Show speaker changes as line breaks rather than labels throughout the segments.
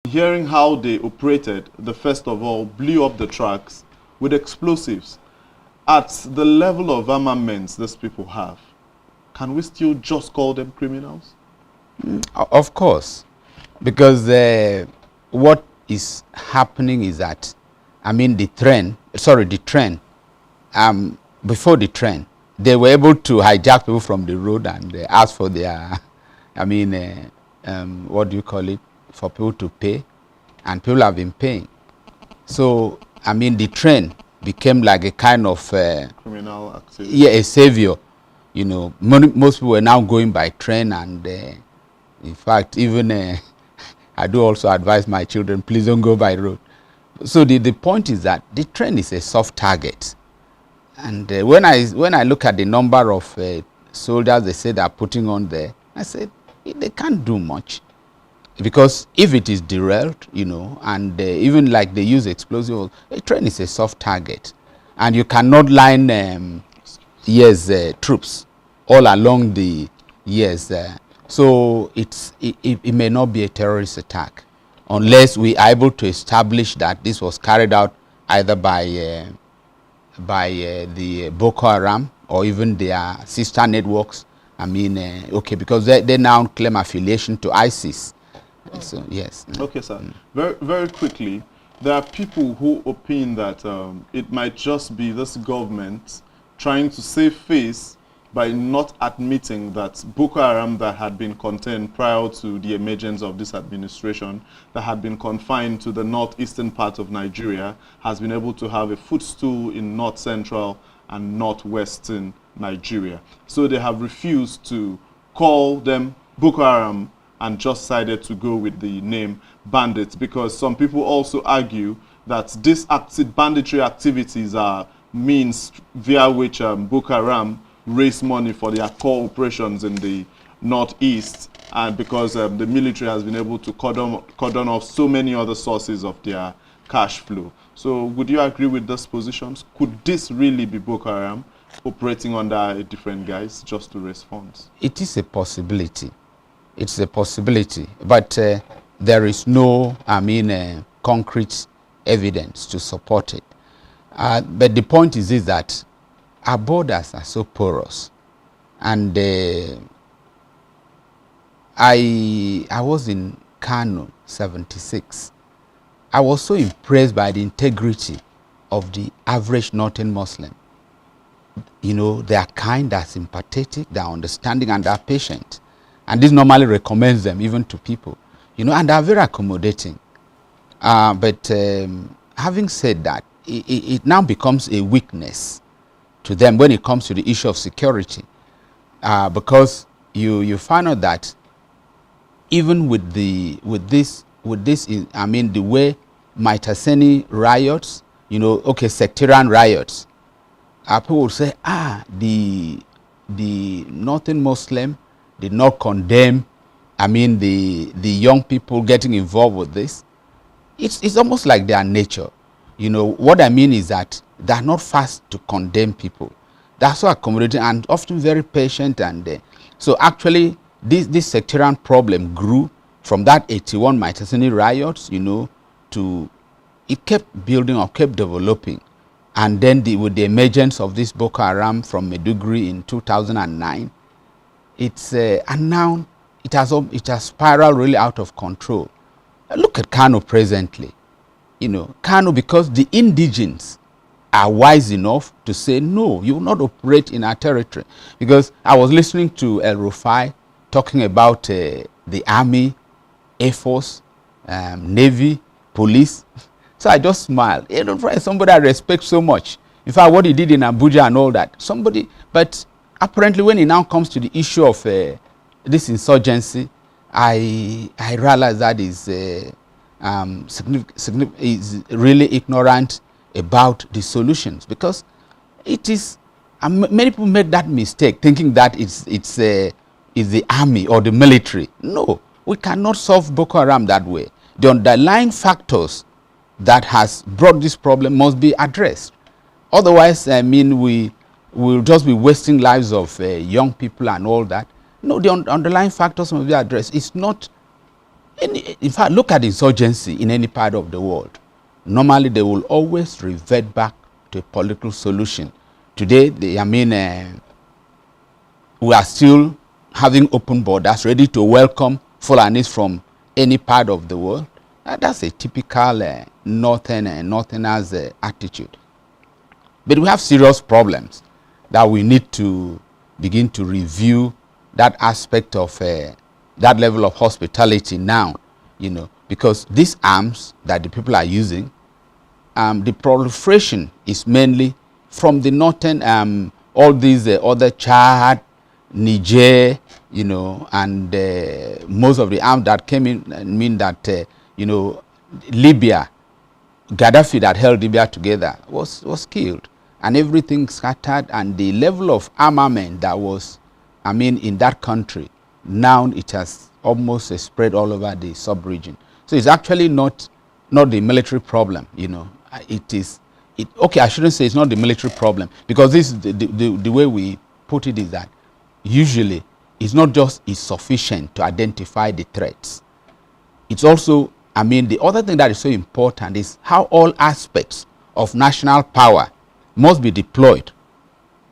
Hearing how they operated, the first of all blew up the tracks with explosives. At the level of armaments these people have, can we still just call them criminals?
Of course, because what is happening is that, I mean, the train, before the train, they were able to hijack people from the road and ask for their, I mean, what do you call it, for people to pay, and people have been paying. So, I mean, the train became like a kind of
criminal activity.
Yeah, a savior. You know, most people were now going by train, and in fact, even I do also advise my children, please don't go by road. So the point is that the train is a soft target, and when I look at the number of soldiers they say they are putting on there, I said they can't do much, because if it is derailed, you know, and even like they use explosives, a train is a soft target, and you cannot line troops all along the so it may not be a terrorist attack unless we are able to establish that this was carried out either by the Boko Haram or even their sister networks. I mean, okay, because they now claim affiliation to ISIS. So yes.
Okay, sir. Very, very quickly, there are people who opine that it might just be this government trying to save face by not admitting that Boko Haram, that had been contained prior to the emergence of this administration, that had been confined to the northeastern part of Nigeria, has been able to have a footstool in north central and northwestern Nigeria. So they have refused to call them Boko Haram and just decided to go with the name bandits, because some people also argue that these banditry activities are means via which Boko Haram raise money for their core operations in the northeast, and because the military has been able to cordon off so many other sources of their cash flow. So would you agree with those positions? Could this really be Boko Haram operating under a different guise just to raise funds?
It is a possibility. It's a possibility, but there is no, I mean, concrete evidence to support it. But the point is that our borders are so porous, and I was in Kano, 76. I was so impressed by the integrity of the average northern Muslim. You know, they are kind, they are sympathetic, they are understanding, and they are patient. And this normally recommends them even to people, you know, and they are very accommodating. But having said that, it now becomes a weakness to them when it comes to the issue of security, because you find out that even with this, I mean, the way Maitaseni riots, you know, okay, sectarian riots, people will say, the northern Muslim did not condemn, I mean, the young people getting involved with this. It's almost like their nature. You know, what I mean is that they're not fast to condemn people. They're so accommodating and often very patient. And so actually, this sectarian problem grew from that 81 Maitaseni riots, you know, to, it kept building up, kept developing. And then with the emergence of this Boko Haram from Maiduguri in 2009, and now it has spiraled really out of control. Look at Kano presently. You know, Kano, because the indigents are wise enough to say, no, you will not operate in our territory. Because I was listening to El Rufai talking about the army, Air Force, Navy, police. So I just smiled. You know, somebody I respect so much. In fact, what he did in Abuja and all that, but apparently when it now comes to the issue of this insurgency, I realize that is is really ignorant about the solutions, because it is, many people make that mistake thinking that it's the army or the military. No, we cannot solve Boko Haram that way. The underlying factors that has brought this problem must be addressed. Otherwise, I mean, we will just be wasting lives of young people and all that. No, the underlying factors must be addressed. It's not In fact, look at insurgency in any part of the world. Normally, they will always revert back to a political solution. Today, we are still having open borders, ready to welcome Fulanis from any part of the world. That's a typical Northerners attitude. But we have serious problems that we need to begin to review that aspect of that level of hospitality now, because these arms that the people are using, the proliferation is mainly from the northern, all these other Chad, Niger, and most of the arms that came in mean that, Libya, Gaddafi that held Libya together was killed, and everything scattered, and the level of armament that was, in that country, now it has almost spread all over the sub-region. So it's actually not the military problem, okay, I shouldn't say it's not the military problem, because this is the way we put it is that usually it's not just sufficient to identify the threats. It's also, the other thing that is so important is how all aspects of national power must be deployed,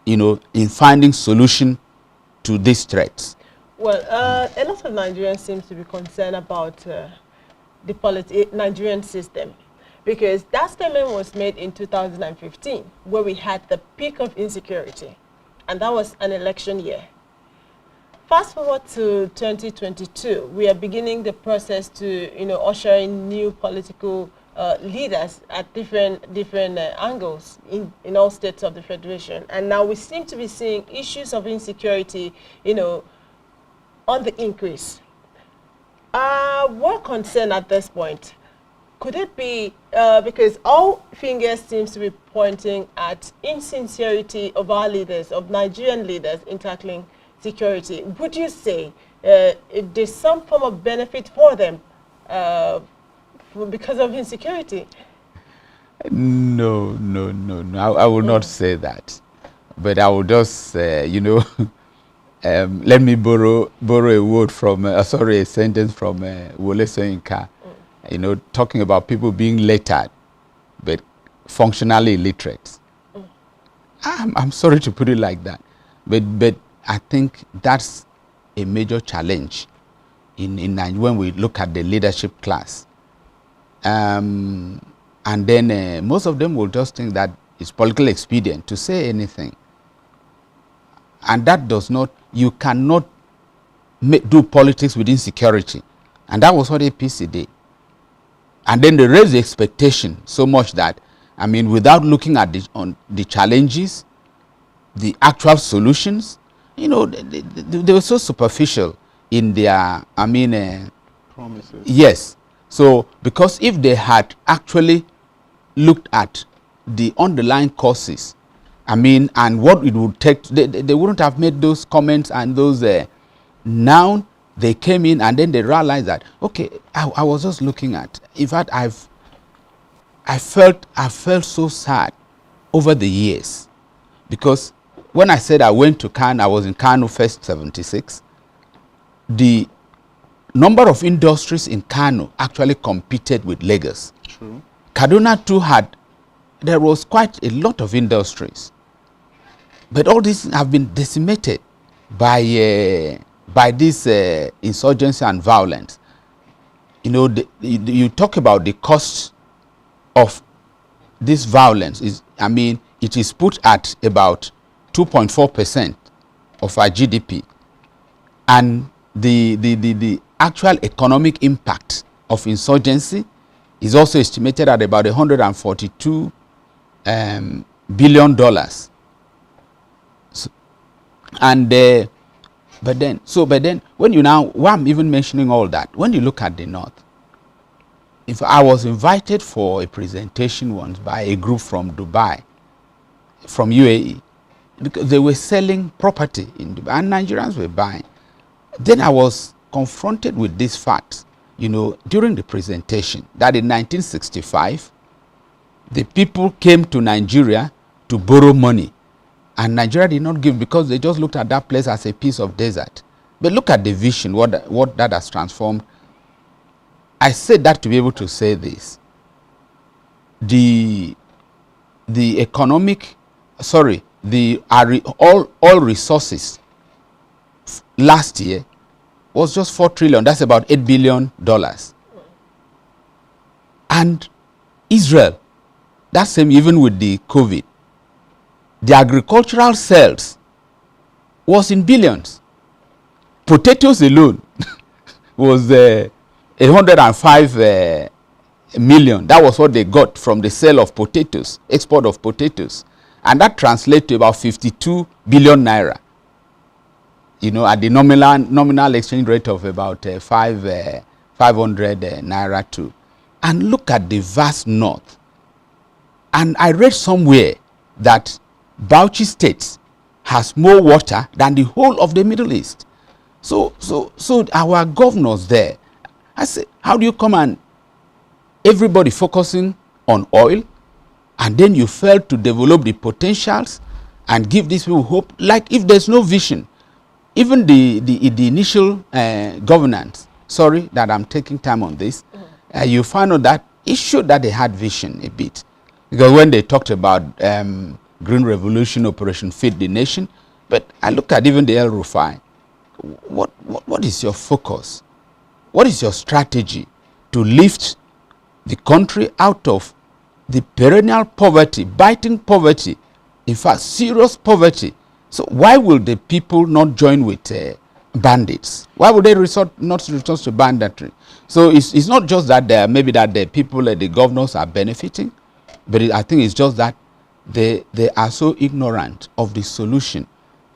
in finding solution to these threats.
Well, a lot of Nigerians seem to be concerned about the Nigerian system, because that statement was made in 2015, where we had the peak of insecurity, and that was an election year. Fast forward to 2022, we are beginning the process to, usher in new political leaders at different angles in all states of the Federation. And now we seem to be seeing issues of insecurity, on the increase. We're concerned at this point. Could it be, because all fingers seems to be pointing at insincerity of our leaders, of Nigerian leaders in tackling security? Would you say there's some form of benefit for them because of insecurity?
No. I will not say that. But I will just, let me borrow a word from, a sentence from Wole Soyinka, talking about people being lettered, but functionally illiterate. I'm sorry to put it like that, but I think that's a major challenge when we look at the leadership class. And then most of them will just think that it's political expedient to say anything. And that does not, you cannot do politics with insecurity. And that was what APC did. And then they raised the expectation so much that, without looking at the challenges, the actual solutions, they were so superficial in their,
promises.
Yes. So, because if they had actually looked at the underlying causes, and what it would take, they wouldn't have made those comments and those, now they came in and then they realized that, okay, I was just looking at, in fact, I felt so sad over the years, because when I said I went to Kano, I was in Kano first, 76. The number of industries in Kano actually competed with Lagos.
True.
Kaduna too there was quite a lot of industries. But all these have been decimated by this insurgency and violence. You talk about the cost of this violence. It is put at about 2.4% of our GDP. And the actual economic impact of insurgency is also estimated at about $142 billion. But then, why I'm even mentioning all that, when you look at the North, if I was invited for a presentation once by a group from Dubai, from UAE, because they were selling property in Dubai and Nigerians were buying. Then I was confronted with this fact, during the presentation, that in 1965, the people came to Nigeria to borrow money. And Nigeria did not give, because they just looked at that place as a piece of desert. But look at the vision, what that has transformed I said that to be able to say this. The economic, sorry, the all resources last year was just 4 trillion. That's about $8 billion. And Israel, that's same even with the COVID, the agricultural sales was in billions. Potatoes alone was 105 million. That was what they got from the sale of potatoes, export of potatoes. And that translates to about 52 billion naira. You know, at the nominal exchange rate of about 500 naira too. And look at the vast north. And I read somewhere that Bauchi State has more water than the whole of the Middle East. So our governors there, I say, how do you come and everybody focusing on oil, and then you fail to develop the potentials and give these people hope? Like, if there's no vision, even the initial governance, sorry that I'm taking time on this, you find out that it showed that they had vision a bit. Because when they talked about Green Revolution, Operation Feed the Nation, but I look at even the El Rufai, what is your focus? What is your strategy to lift the country out of the perennial poverty, biting poverty, in fact, serious poverty? So why will the people not join with bandits? Why would they not resort to banditry? So it's not just that maybe that the people, the governors are benefiting, but I think it's just that they are so ignorant of the solution,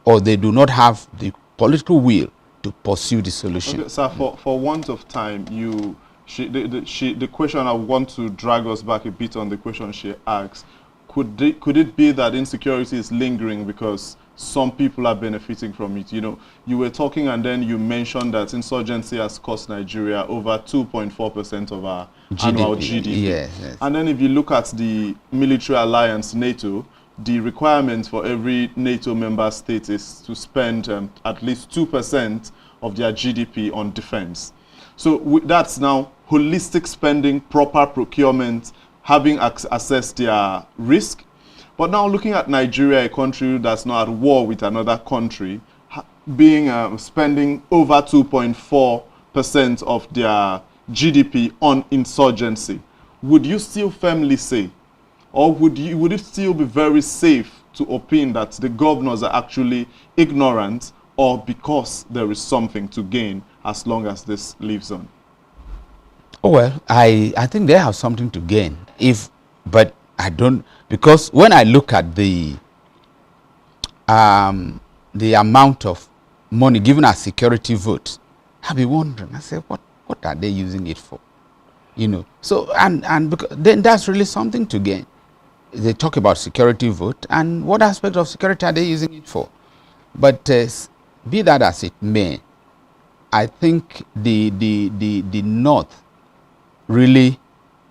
or they do not have the political will to pursue the solution.
Okay, sir, for want of time, the question, I want to drag us back a bit on the question she asked. Could it be that insecurity is lingering because some people are benefiting from it? You know, you were talking and then you mentioned that insurgency has cost Nigeria over 2.4% of our annual GDP.
Yes, yes.
And then if you look at the military alliance, NATO, the requirement for every NATO member state is to spend at least 2% of their GDP on defense. So that's now holistic spending, proper procurement, having assessed their risk. But now looking at Nigeria, a country that's not at war with another country, being spending over 2.4% of their GDP on insurgency, would you still firmly say, or would it still be very safe to opine that the governors are actually ignorant, or because there is something to gain as long as this lives on?
Oh, well, I think they have something to gain. But I don't, because when I look at the amount of money given as security votes, I'll be wondering, I say, what are they using it for? You know, so, and because then that's really something to gain. They talk about security vote, and what aspect of security are they using it for? But be that as it may, I think the North, really,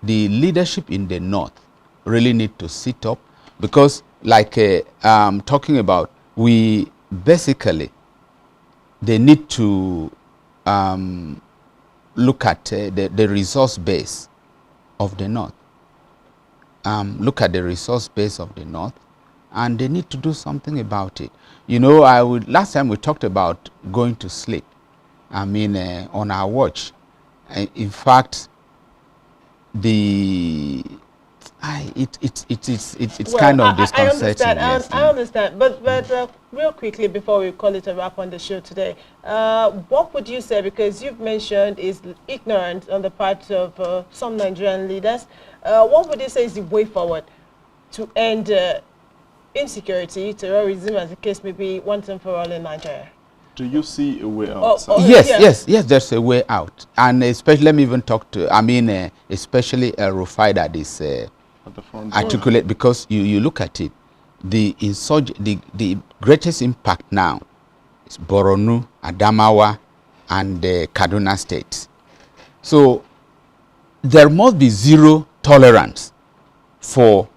the leadership in the North really need to sit up, because like talking about, we basically, they need to look at the resource base of the North. Look at the resource base of the North, and they need to do something about it. You know, last time we talked about going to sleep. I mean, on our watch. In fact, it's well, kind of disconcerting.
I understand. But real quickly before we call it a wrap on the show today, what would you say, because you've mentioned is ignorance on the part of some Nigerian leaders, what would you say is the way forward to end insecurity, terrorism, as the case may be, once and for all in Nigeria?
Do you see a way out?
Yes, there's a way out. And especially, let me even talk to, especially El Rufai, that is
at the front
articulate, because you look at it, the greatest impact now is Borno, Adamawa, and Kaduna states. So there must be zero tolerance for,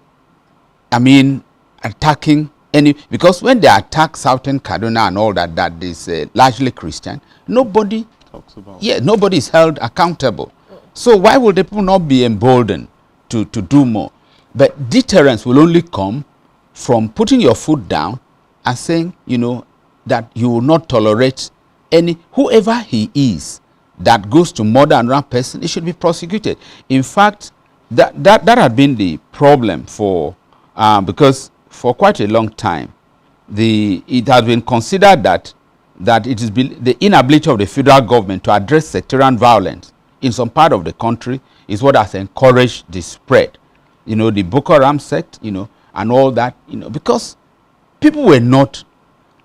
attacking any, because when they attack Southern Kaduna and all that is largely Christian, nobody talks about. Yeah, nobody is held accountable. So why will the people not be emboldened to do more? But deterrence will only come from putting your foot down and saying, you know, that you will not tolerate whoever he is that goes to murder another person, he should be prosecuted. In fact, that had been the problem for, because for quite a long time, it has been considered that it is the inability of the federal government to address sectarian violence in some part of the country is what has encouraged the spread. You know, the Boko Haram sect, you know, and all that, you know, because people were not,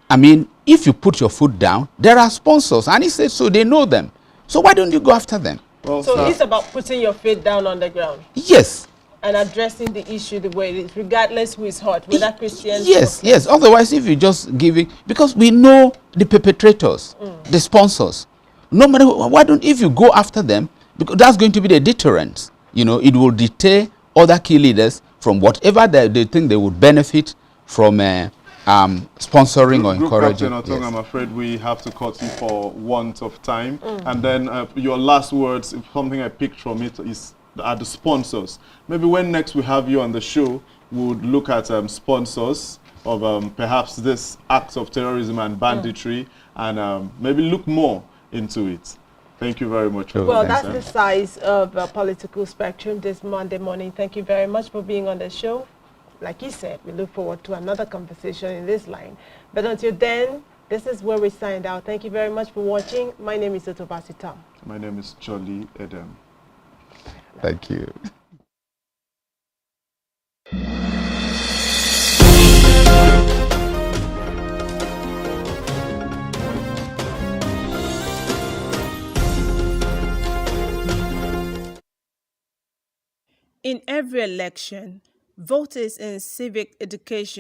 I mean, if you put your foot down, there are sponsors, and he said so, they know them. So why don't you go after them?
Well,
so it's about putting your feet down on the ground.
Yes.
And addressing the issue the way it is, regardless who is hurt, whether Christians.
Yes, yes. Otherwise, if you just give it, because we know the perpetrators, the sponsors. No matter why don't, if you go after them, because that's going to be the deterrent. You know, it will deter other key leaders from whatever they think they would benefit from sponsoring or encouraging.
Captain Otong, yes. I'm afraid we have to cut you for want of time. And then your last words, if something I picked from it are the sponsors. Maybe when next we have you on the show, we would look at sponsors of perhaps this acts of terrorism and banditry, and maybe look more into it. Thank you very much.
Well, that's the size of a political spectrum this Monday morning. Thank you very much for being on the show. Like you said, we look forward to another conversation in this line. But until then, this is where we signed out. Thank you very much for watching. My name is Otobasi Tom.
My name is Jolly Edem.
Thank you.
In every election, voters in civic education